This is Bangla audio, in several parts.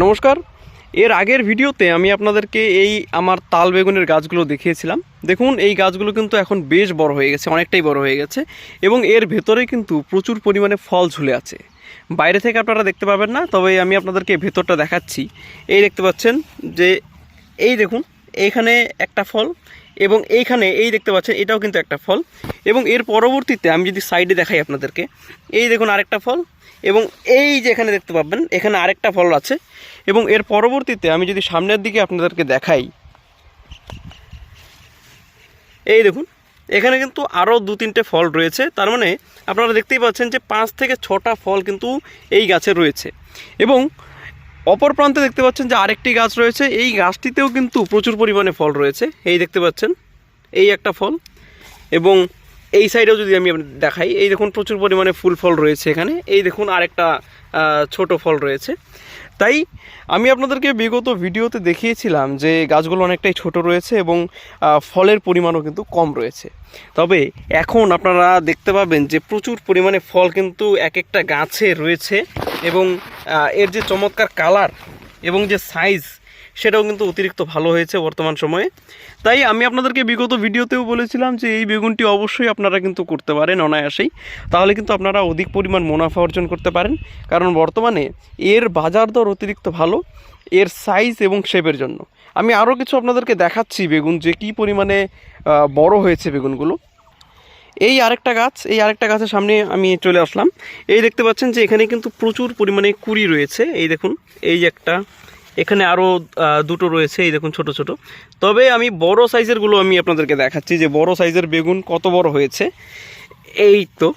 নমস্কার। এর আগের ভিডিওতে আমি আপনাদেরকে এই আমার তাল বেগুনের গাছগুলো দেখিয়েছিলাম। দেখুন এই গাছগুলো কিন্তু এখন বেশ বড় হয়ে গেছে, অনেকটাই বড় হয়ে গেছে এবং এর ভেতরে কিন্তু প্রচুর পরিমাণে ফল ঝুলে আছে। বাইরে থেকে আপনারা দেখতে পাবেন না, তবে আমি আপনাদেরকে ভেতরটা দেখাচ্ছি। এই দেখতে পাচ্ছেন যে এই দেখুন এইখানে একটা ফল এবং এইখানে এই দেখতে পাচ্ছেন এটাও কিন্তু একটা ফল এবং এর পরবর্তীতে আমি যদি সাইডে দেখাই আপনাদেরকে, এই দেখুন আরেকটা ফল এবং এই যে এখানে দেখতে পাবেন এখানে আরেকটা ফল আছে এবং এর পরবর্তীতে আমি যদি সামনের দিকে আপনাদেরকে দেখাই, এই দেখুন এখানে কিন্তু আরও 2-3টে ফল রয়েছে। তার মানে আপনারা দেখতেই পাচ্ছেন যে 5 থেকে 6টা ফল কিন্তু এই গাছে রয়েছে এবং অপর প্রান্তে দেখতে পাচ্ছেন যে আরেকটি গাছ রয়েছে। এই গাছটিতেও কিন্তু প্রচুর পরিমাণে ফল রয়েছে। এই দেখতে পাচ্ছেন এই একটা ফল এবং এই সাইডেও যদি আমি দেখাই, এই দেখুন প্রচুর পরিমাণে ফুল ফল রয়েছে এখানে। এই দেখুন আরেকটা ছোট ফল রয়েছে। তাই আমি আপনাদেরকে বিগত ভিডিওতে দেখিয়েছিলাম যে গাছগুলো অনেকটাই ছোট রয়েছে এবং ফলের পরিমাণও কিন্তু কম রয়েছে। তবে এখন আপনারা দেখতে পাবেন যে প্রচুর পরিমাণে ফল কিন্তু এক একটা গাছে রয়েছে এবং এর যে চমৎকার কালার এবং যে সাইজ সেটাও কিন্তু অতিরিক্ত ভালো হয়েছে বর্তমান সময়ে। তাই আমি আপনাদেরকে বিগত ভিডিওতেও বলেছিলাম যে এই বেগুনটি অবশ্যই আপনারা কিন্তু করতে পারেন অনায়াসেই, তাহলে কিন্তু আপনারা অধিক পরিমাণ মুনাফা অর্জন করতে পারেন। কারণ বর্তমানে এর বাজার দর অতিরিক্ত ভালো এর সাইজ এবং শেপের জন্য। আমি আরও কিছু আপনাদেরকে দেখাচ্ছি বেগুন যে কী পরিমাণে বড় হয়েছে বেগুনগুলো। এই আরেকটা গাছ, এই আরেকটা গাছের সামনে আমি চলে আসলাম। এই দেখতে পাচ্ছেন যে এখানে কিন্তু প্রচুর পরিমাণে কুড়ি রয়েছে। এই দেখুন এই যে একটা, এখানে আরও 2টো রয়েছে, এই দেখুন ছোট ছোট। তবে আমি বড় সাইজেরগুলো আমি আপনাদেরকে দেখাচ্ছি যে বড় সাইজের বেগুন কত বড় হয়েছে। এই তো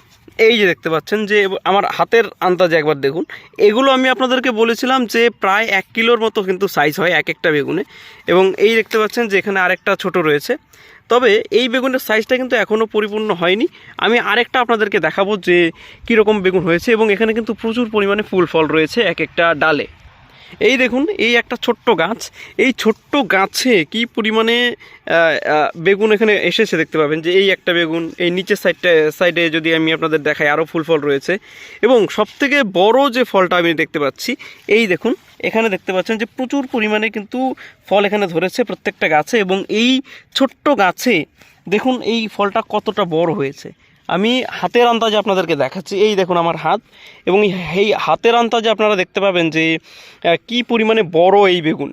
এই যে দেখতে পাচ্ছেন যে আমার হাতের আন্দাজে একবার দেখুন। এগুলো আমি আপনাদেরকে বলেছিলাম যে প্রায় 1 কিলোর মতো কিন্তু সাইজ হয় এক একটা বেগুনে এবং এই দেখতে পাচ্ছেন যে এখানে আরেকটা ছোট রয়েছে। তবে এই বেগুনের সাইজটা কিন্তু এখনও পরিপূর্ণ হয়নি। আমি আরেকটা আপনাদেরকে দেখাবো যে কীরকম বেগুন হয়েছে এবং এখানে কিন্তু প্রচুর পরিমাণে ফুল ফল রয়েছে এক একটা ডালে। এই দেখুন এই একটা ছোট্ট গাছ, এই ছোট্ট গাছে কি পরিমাণে বেগুন এখানে এসেছে দেখতে পাবেন যে এই একটা বেগুন, এই নিচের সাইডে যদি আমি আপনাদের দেখাই আরও ফুল ফল রয়েছে এবং সবথেকে বড় যে ফলটা আমি দেখতে পাচ্ছি, এই দেখুন এখানে দেখতে পাচ্ছেন যে প্রচুর পরিমাণে কিন্তু ফল এখানে ধরেছে প্রত্যেকটা গাছে এবং এই ছোট্ট গাছে দেখুন এই ফলটা কতটা বড় হয়েছে। আমি হাতের আন্দাজে আপনাদেরকে দেখাচ্ছি। এই দেখুন আমার হাত এবং এই হাতের আন্দাজে আপনারা দেখতে পাবেন যে কি পরিমাণে বড় এই বেগুন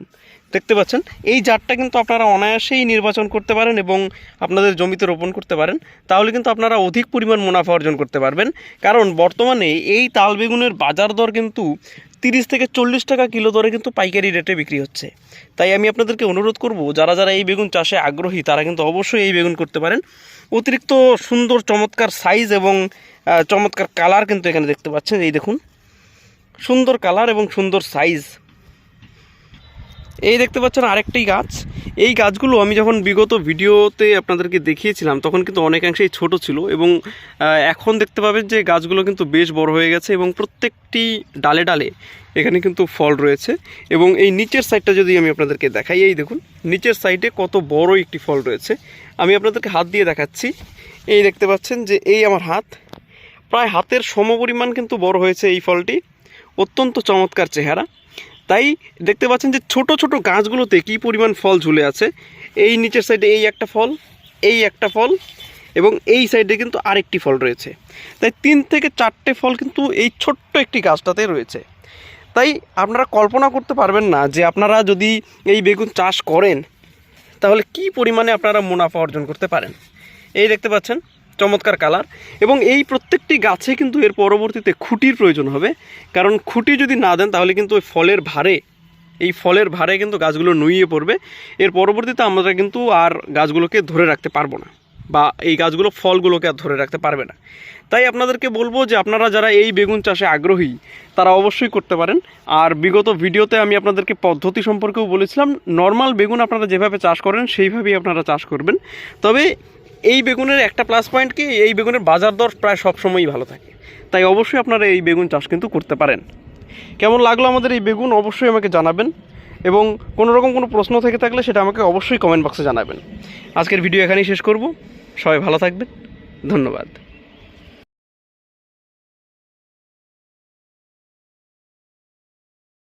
দেখতে পাচ্ছেন। এই জাতটা কিন্তু আপনারা অনায়াসেই নির্বাচন করতে পারেন এবং আপনাদের জমিতে রোপণ করতে পারেন, তাহলে কিন্তু আপনারা অধিক পরিমাণ মুনাফা অর্জন করতে পারবেন। কারণ বর্তমানে এই তাল বেগুনের বাজার দর কিন্তু 30 থেকে 40 টাকা কিলো দরে কিন্তু পাইকারি রেটে বিক্রি হচ্ছে। তাই আমি আপনাদেরকে অনুরোধ করব যারা যারা এই বেগুন চাষে আগ্রহী তারা কিন্তু অবশ্যই এই বেগুন করতে পারেন। অতিরিক্ত সুন্দর চমৎকার সাইজ এবং চমৎকার কালার কিন্তু এখানে দেখতে পাচ্ছেন। এই দেখুন সুন্দর কালার এবং সুন্দর সাইজ। এই দেখতে পাচ্ছেন আরেকটি গাছ। এই গাছগুলো আমি যখন বিগত ভিডিওতে আপনাদেরকে দেখিয়েছিলাম তখন কিন্তু অনেকাংশেই ছোট ছিল এবং এখন দেখতে পাবেন যে গাছগুলো কিন্তু বেশ বড় হয়ে গেছে এবং প্রত্যেকটি ডালে ডালে এখানে কিন্তু ফল রয়েছে এবং এই নিচের সাইডটা যদি আমি আপনাদেরকে দেখাই, এই দেখুন নিচের সাইডে কত বড় একটি ফল রয়েছে। আমি আপনাদেরকে হাত দিয়ে দেখাচ্ছি। এই দেখতে পাচ্ছেন যে এই আমার হাত, প্রায় হাতের সমপরিমাণ কিন্তু বড় হয়েছে এই ফলটি। অত্যন্ত চমৎকার চেহারা। তাই দেখতে পাচ্ছেন যে ছোট ছোট গাছগুলোতে কী পরিমাণ ফল ঝুলে আছে। এই নিচের সাইডে এই একটা ফল, এই একটা ফল এবং এই সাইডে কিন্তু আরেকটি ফল রয়েছে। তাই 3 থেকে 4টে ফল কিন্তু এই ছোট্ট একটি গাছটাতে রয়েছে। তাই আপনারা কল্পনা করতে পারবেন না যে আপনারা যদি এই বেগুন চাষ করেন তাহলে কি পরিমাণে আপনারা মুনাফা অর্জন করতে পারেন। এই দেখতে পাচ্ছেন চমৎকার কালার এবং এই প্রত্যেকটি গাছে কিন্তু এর পরবর্তীতে খুঁটির প্রয়োজন হবে। কারণ খুঁটি যদি না দেন তাহলে কিন্তু ওই ফলের ভারে কিন্তু গাছগুলো নুইয়ে পড়বে। এর পরবর্তীতে আমরা কিন্তু আর গাছগুলোকে ধরে রাখতে পারবো না বা এই গাছগুলো ফলগুলোকে আর ধরে রাখতে পারবে না। তাই আপনাদেরকে বলবো যে আপনারা যারা এই বেগুন চাষে আগ্রহী তারা অবশ্যই করতে পারেন। আর বিগত ভিডিওতে আমি আপনাদেরকে পদ্ধতি সম্পর্কেও বলেছিলাম, নর্মাল বেগুন আপনারা যেভাবে চাষ করেন সেইভাবেই আপনারা চাষ করবেন। তবে এই বেগুনের একটা প্লাস পয়েন্ট কি, এই বেগুনের বাজার দর প্রায় সবসময়ই ভালো থাকে। তাই অবশ্যই আপনারা এই বেগুন চাষ কিন্তু করতে পারেন। কেমন লাগলো আমাদের এই বেগুন অবশ্যই আমাকে জানাবেন এবং কোনো রকম কোনো প্রশ্ন থেকে থাকলে সেটা আমাকে অবশ্যই কমেন্ট বক্সে জানাবেন। আজকের ভিডিও এখানেই শেষ করব। সবাই ভালো থাকবেন, ধন্যবাদ।